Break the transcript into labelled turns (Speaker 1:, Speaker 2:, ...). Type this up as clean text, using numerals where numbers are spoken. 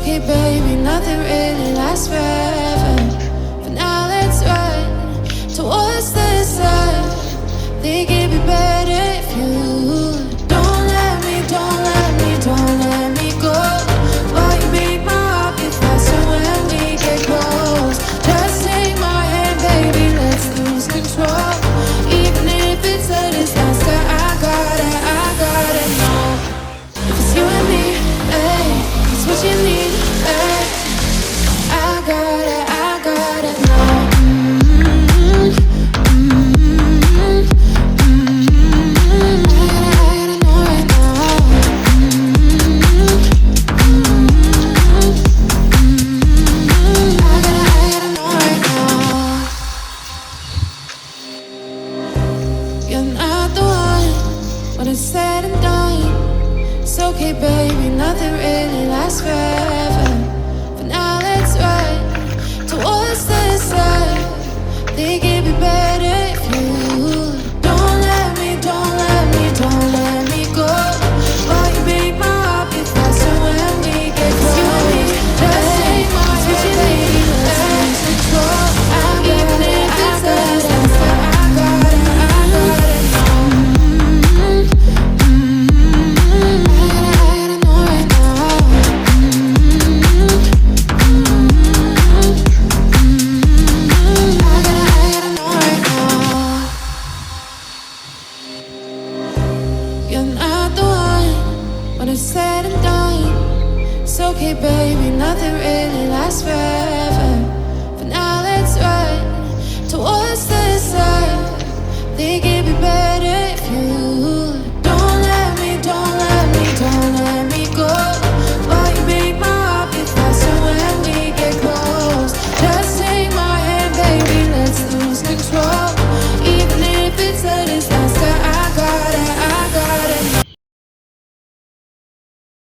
Speaker 1: okay, baby, nothing really lasts forever. For now, let's run towards the sun. Think it'd be better if you don't let me, don't let me, don't let me go. Why you make my heart beat faster when we get close? Just take my hand, baby, let's lose control. Even if it's a disaster, I gotta know. If it's you and me, hey, it's what you need, hey. I gotta know. When it's said and done, it's okay, baby, nothing really lasts forever. For now, let's run towards the sun. Think it'd be better if you don't let me, don't let me, don't let me go. Why you make my heart beat faster when we get close? Just take my hand, baby, let's lose control. Even if it's a disaster, I gotta know. When it's said and done, it's okay, baby, nothing really lasts forever. For now, let's run towards the sun. Think it'd be better